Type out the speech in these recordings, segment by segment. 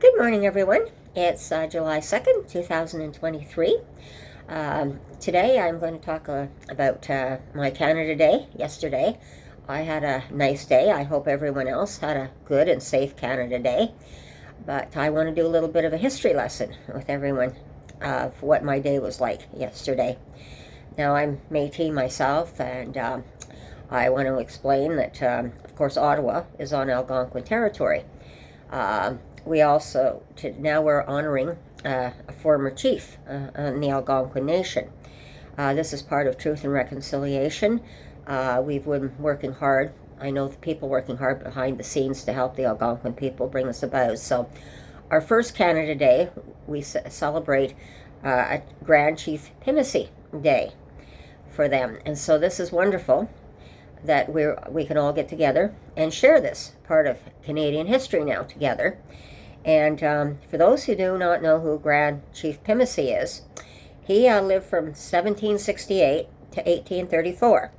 Good morning, everyone. It's July 2nd, 2023. Today I'm going to talk about my Canada Day yesterday. I had a nice day. I hope everyone else had a good and safe Canada Day. But I want to do a little bit of a history lesson with everyone of what my day was like yesterday. Now, I'm Métis myself, and I want to explain that, of course, Ottawa is on Algonquin territory. We also, now we're honoring a former chief in the Algonquin Nation. This is part of Truth and Reconciliation. We've been working hard. I know the people working hard behind the scenes to help the Algonquin people bring this about. So our first Canada Day, we celebrate a Grand Chief Primacy Day for them. And so this is wonderful that we can all get together and share this part of Canadian history now together. And for those who do not know who Grand Chief Primacy is, he lived from 1768 to 1834.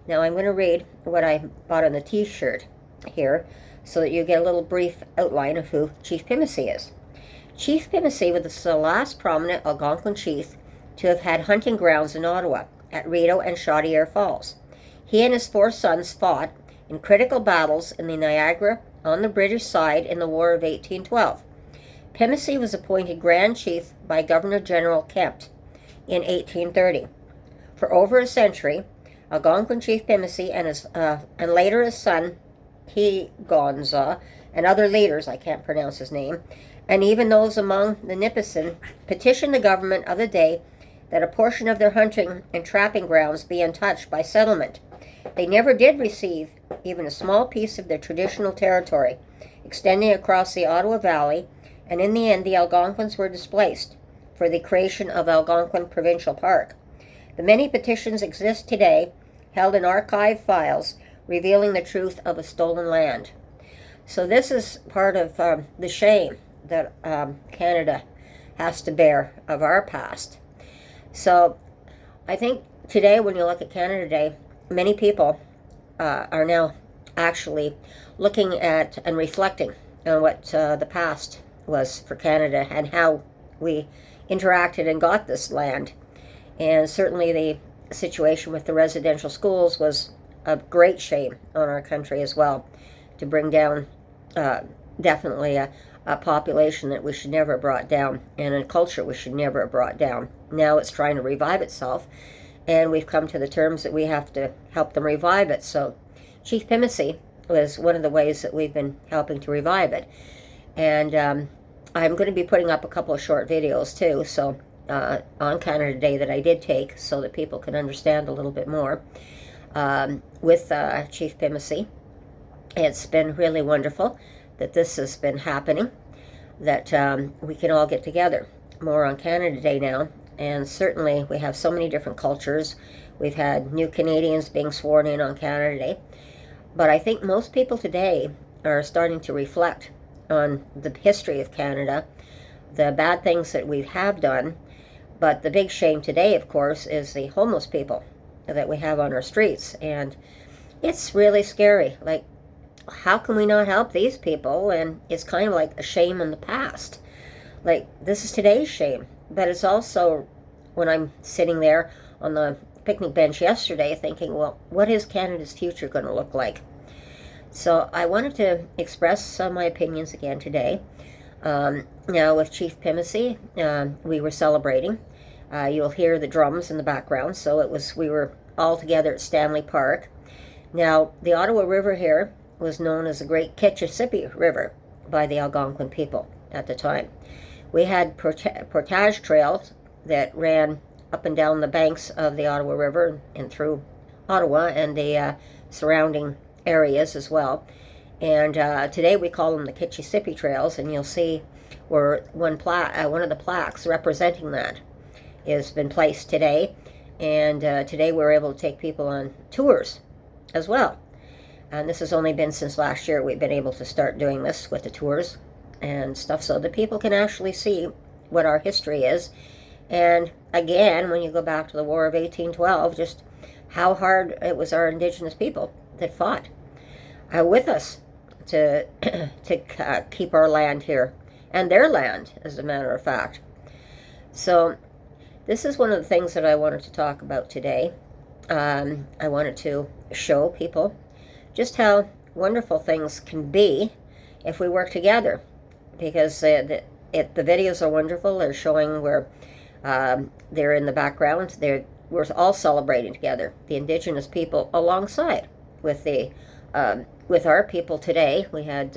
Now I'm going to read what I bought on the t-shirt here so that you get a little brief outline of who Chief Primacy is. Chief Primacy was the last prominent Algonquin chief to have had hunting grounds in Ottawa at Rideau and Chaudière Falls. He and his 4 sons fought in critical battles in the Niagara on the British side in the War of 1812. Primacy was appointed Grand Chief by Governor-General Kempt in 1830. For over a century, Algonquin Chief Primacy and later his son, Kegonsa, and other leaders, I can't pronounce his name, and even those among the Nipissing, petitioned the government of the day that a portion of their hunting and trapping grounds be untouched by settlement. They never did receive even a small piece of their traditional territory, extending across the Ottawa Valley, and in the end the Algonquins were displaced for the creation of Algonquin Provincial Park. The many petitions exist today, held in archive files, revealing the truth of a stolen land. So this is part of the shame that Canada has to bear of our past. So I think today when you look at Canada Day, many people are now actually looking at and reflecting on what the past was for Canada and how we interacted and got this land. And certainly the situation with the residential schools was a great shame on our country as well, to bring down definitely a population that we should never have brought down, and a culture we should never have brought down. Now it's trying to revive itself, and we've come to the terms that we have to help them revive it. So Chief Primacy was one of the ways that we've been helping to revive it. And I'm going to be putting up a couple of short videos too, so on Canada Day that I did take, so that people can understand a little bit more with Chief Primacy. It's been really wonderful that this has been happening, that we can all get together more on Canada Day now. And certainly we have so many different cultures. We've had new Canadians being sworn in on Canada Day. But I think most people today are starting to reflect on the history of Canada, the bad things that we have done. But the big shame today, of course, is the homeless people that we have on our streets. And it's really scary. Like, how can we not help these people? And it's kind of like a shame in the past. Like, this is today's shame. But it's also, when I'm sitting there on the picnic bench yesterday thinking, well, what is Canada's future going to look like? So I wanted to express my opinions again today. Now with Chief Primacy, we were celebrating. You'll hear the drums in the background. So we were all together at Stanley Park. Now, the Ottawa River here was known as the Great Kitchissippi River by the Algonquin people at the time. We had portage trails that ran up and down the banks of the Ottawa River and through Ottawa and the surrounding areas as well. And today we call them the Kitchissippi Trails, and you'll see where one of the plaques representing that has been placed today. And today we're able to take people on tours as well. And this has only been since last year we've been able to start doing this with the tours and stuff, so that people can actually see what our history is. And again, when you go back to the War of 1812, just how hard it was our Indigenous people that fought with us to keep our land here and their land, as a matter of fact. So this is one of the things that I wanted to talk about today. I wanted to show people just how wonderful things can be if we work together, because the videos are wonderful. They're showing where they're in the background. We're all celebrating together, the Indigenous people alongside with our people today. We had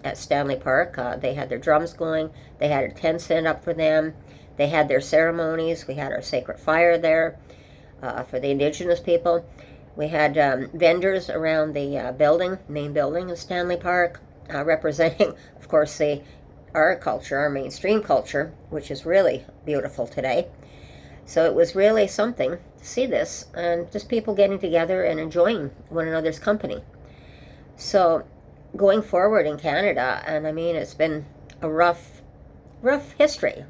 at Stanley Park, they had their drums going. They had a tent set up for them. They had their ceremonies. We had our sacred fire there for the Indigenous people. We had vendors around the main building in Stanley Park, representing, of course, our culture, our mainstream culture, which is really beautiful today. So it was really something to see this, and just people getting together and enjoying one another's company. So going forward in Canada, and I mean, it's been a rough history,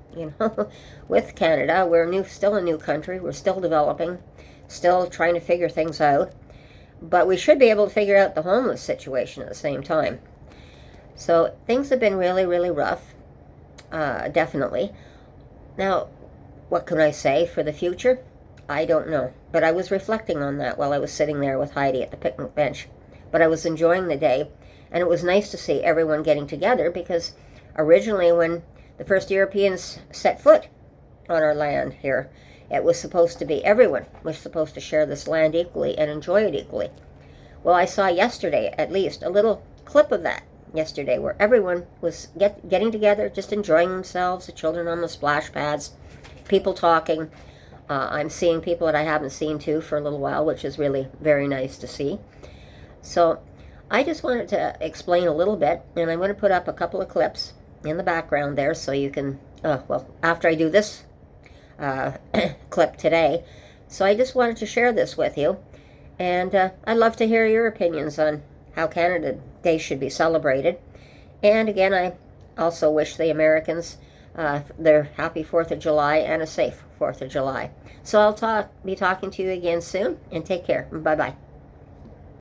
with Canada. We're still a new country. We're still developing, still trying to figure things out. But we should be able to figure out the homeless situation at the same time. So things have been really, really rough, definitely. Now, what can I say for the future? I don't know. But I was reflecting on that while I was sitting there with Heidi at the picnic bench. But I was enjoying the day, and it was nice to see everyone getting together, because originally when the first Europeans set foot on our land here, it was supposed to be everyone was supposed to share this land equally and enjoy it equally. Well, I saw yesterday, at least, a little clip of that yesterday, where everyone was getting together, just enjoying themselves, the children on the splash pads, people talking. I'm seeing people that I haven't seen too for a little while, which is really very nice to see. So I just wanted to explain a little bit, and I'm going to put up a couple of clips in the background there so you can, after I do this clip today. So I just wanted to share this with you, and I'd love to hear your opinions on how Canada Day should be celebrated. And again, I also wish the Americans their happy 4th of July and a safe 4th of July. So I'll be talking to you again soon, and take care. Bye-bye.